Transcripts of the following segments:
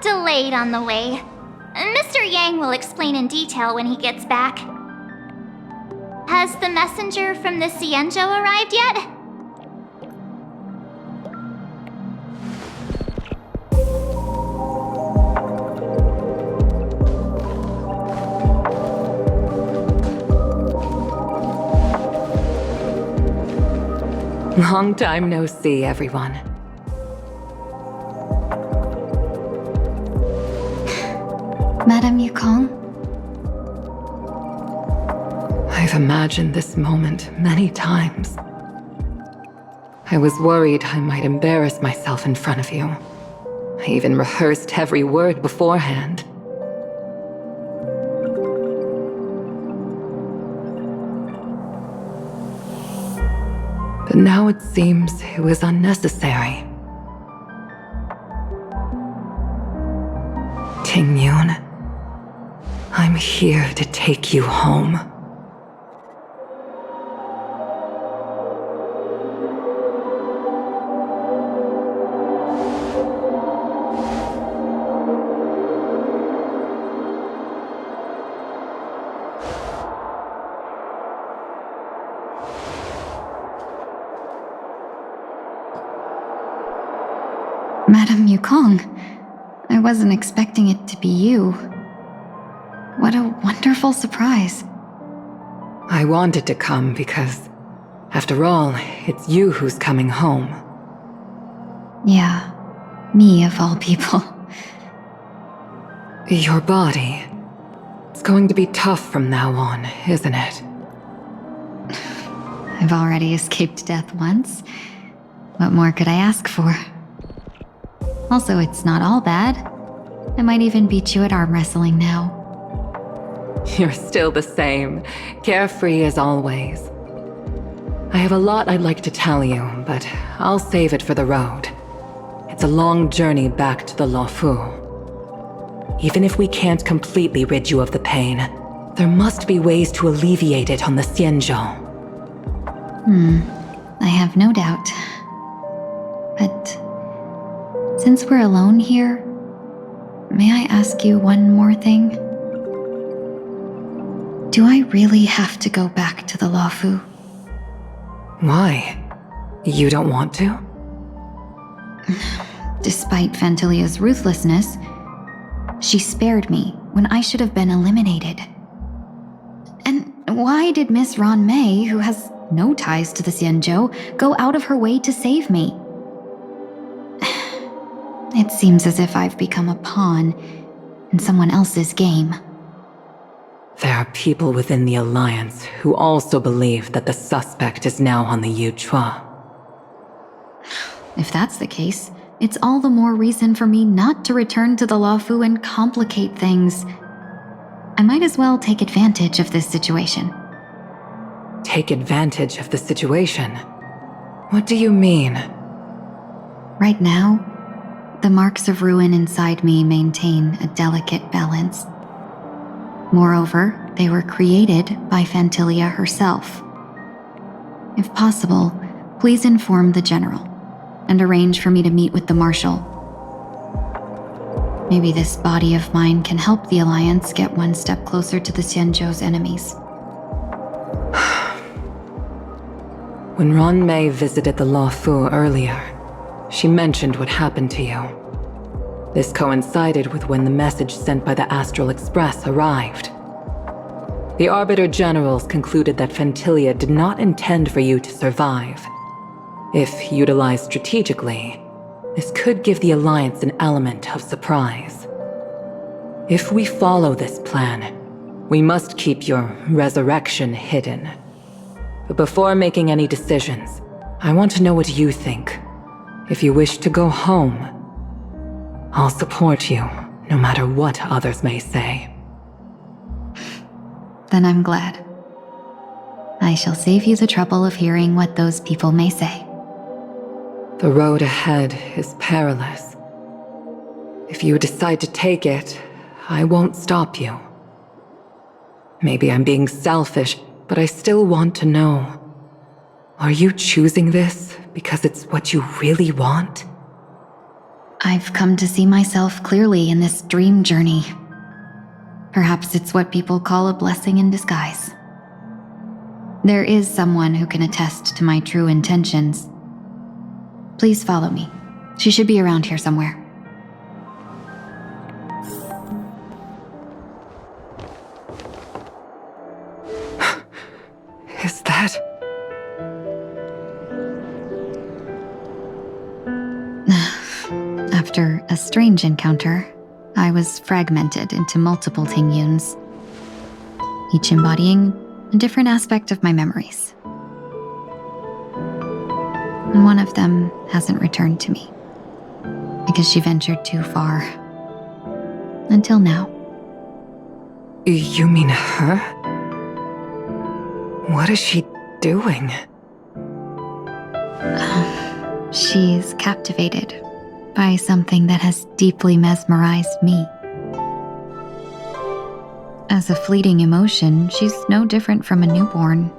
got delayed on the way. Mr. Yang will explain in detail when he gets back. Has the messenger from the Xianzhou arrived yet? Long time no see, everyone. Madame Yukong? I've imagined this moment many times. I was worried I might embarrass myself in front of you. I even rehearsed every word beforehand. But now it seems it was unnecessary. Tingyun, I'm here to take you home. Madame Yukong, I wasn't expecting it to be you. What a wonderful surprise. I wanted to come because, after all, it's you who's coming home. Yeah, me of all people. Your body. It's going to be tough from now on, isn't it? I've already escaped death once. What more could I ask for? Also, it's not all bad. I might even beat you at arm wrestling now. You're still the same, carefree as always. I have a lot I'd like to tell you, but I'll save it for the road. It's a long journey back to the Luofu. Even if we can't completely rid you of the pain, there must be ways to alleviate it on the Xianzhou. I have no doubt. But since we're alone here, may I ask you one more thing? Do I really have to go back to the Luofu? Why? You don't want to? Despite Fantilia's ruthlessness, she spared me when I should have been eliminated. And why did Miss Ron Mei, who has no ties to the Xianzhou, go out of her way to save me? It seems as if I've become a pawn in someone else's game. There are people within the Alliance who also believe that the suspect is now on the Yuchua. If that's the case, it's all the more reason for me not to return to the Luofu and complicate things. I might as well take advantage of this situation. Take advantage of the situation? What do you mean? Right now, the marks of ruin inside me maintain a delicate balance. Moreover, they were created by Fantilia herself. If possible, please inform the General and arrange for me to meet with the Marshal. Maybe this body of mine can help the Alliance get one step closer to the Xianzhou's enemies. When Ron Mei visited the Luofu earlier, she mentioned what happened to you. This coincided with when the message sent by the Astral Express arrived. The Arbiter Generals concluded that Fantilia did not intend for you to survive. If utilized strategically, this could give the Alliance an element of surprise. If we follow this plan, we must keep your resurrection hidden. But before making any decisions, I want to know what you think. If you wish to go home, I'll support you, no matter what others may say. Then I'm glad. I shall save you the trouble of hearing what those people may say. The road ahead is perilous. If you decide to take it, I won't stop you. Maybe I'm being selfish, but I still want to know. Are you choosing this because it's what you really want? I've come to see myself clearly in this dream journey. Perhaps it's what people call a blessing in disguise. There is someone who can attest to my true intentions. Please follow me. She should be around here somewhere. Is that... After a strange encounter, I was fragmented into multiple Tingyuns, each embodying a different aspect of my memories. And one of them hasn't returned to me, because she ventured too far. Until now. You mean her? What is she doing? She's captivated by something that has deeply mesmerized me. As a fleeting emotion, she's no different from a newborn.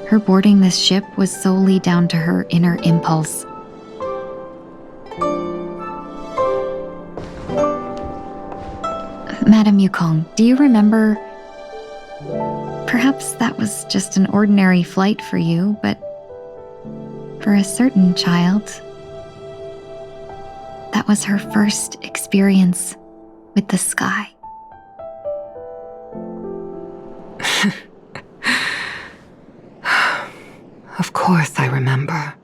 Her boarding this ship was solely down to her inner impulse. Madam Yukong, do you remember? Perhaps that was just an ordinary flight for you, but for a certain child, that was her first experience with the sky. Of course I remember.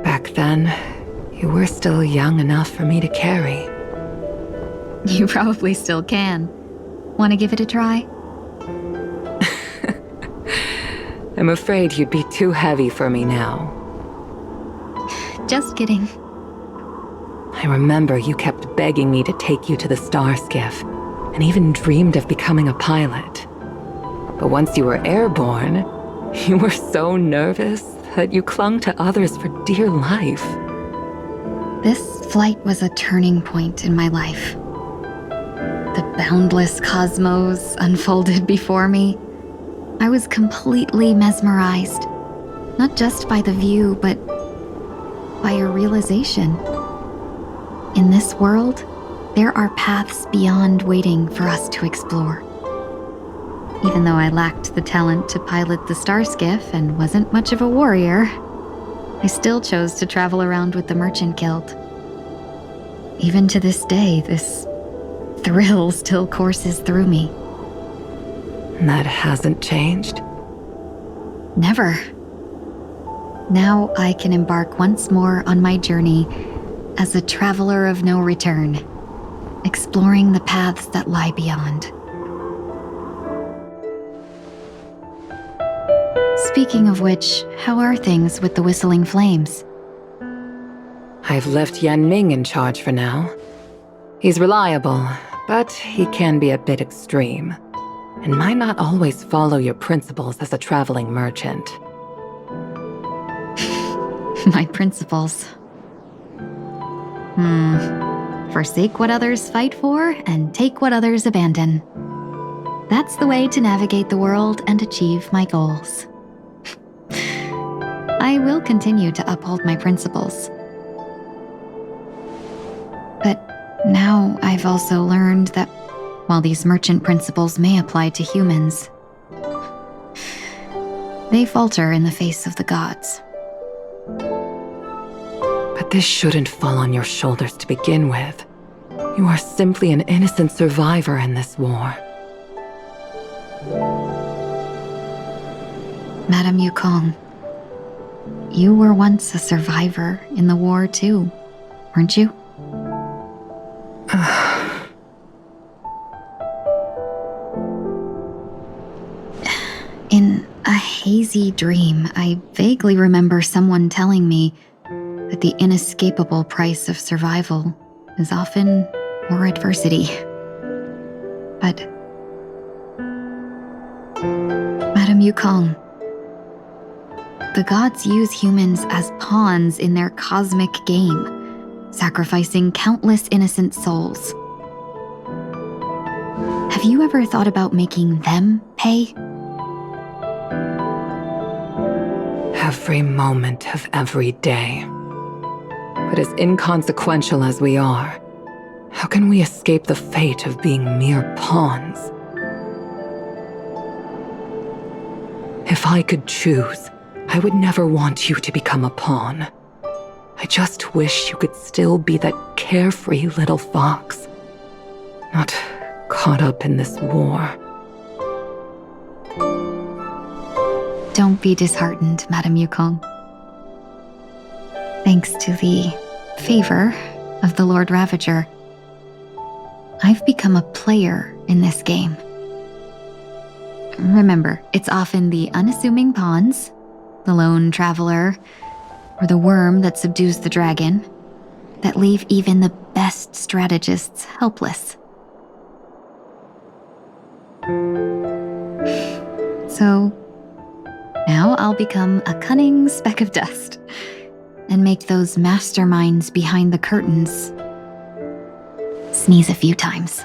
Back then, you were still young enough for me to carry. You probably still can. Want to give it a try? I'm afraid you'd be too heavy for me now. Just kidding. I remember you kept begging me to take you to the star skiff, and even dreamed of becoming a pilot. But once you were airborne, you were so nervous that you clung to others for dear life. This flight was a turning point in my life. The boundless cosmos unfolded before me. I was completely mesmerized, not just by the view, but by a realization. In this world, there are paths beyond waiting for us to explore. Even though I lacked the talent to pilot the star skiff and wasn't much of a warrior, I still chose to travel around with the Merchant Guild. Even to this day, this thrill still courses through me. That hasn't changed? Never. Now I can embark once more on my journey as a traveler of no return, exploring the paths that lie beyond. Speaking of which, how are things with the Whistling Flames? I've left Yan Ming in charge for now. He's reliable, but he can be a bit extreme, and might not always follow your principles as a traveling merchant. My principles. Forsake what others fight for and take what others abandon. That's the way to navigate the world and achieve my goals. I will continue to uphold my principles. But now I've also learned that while these merchant principles may apply to humans, they falter in the face of the gods. But this shouldn't fall on your shoulders to begin with. You are simply an innocent survivor in this war. Madam Yukong, you were once a survivor in the war too, weren't you? In a hazy dream, I vaguely remember someone telling me that the inescapable price of survival is often more adversity. But, Madam Yukong, the gods use humans as pawns in their cosmic game, sacrificing countless innocent souls. Have you ever thought about making them pay? Every moment of every day. But as inconsequential as we are, how can we escape the fate of being mere pawns? If I could choose, I would never want you to become a pawn. I just wish you could still be that carefree little fox, not caught up in this war. Don't be disheartened, Madame Yukong. Thanks to the favor of the Lord Ravager, I've become a player in this game. Remember, it's often the unassuming pawns, the lone traveler, or the worm that subdues the dragon, that leave even the best strategists helpless. So, now I'll become a cunning speck of dust, and make those masterminds behind the curtains sneeze a few times.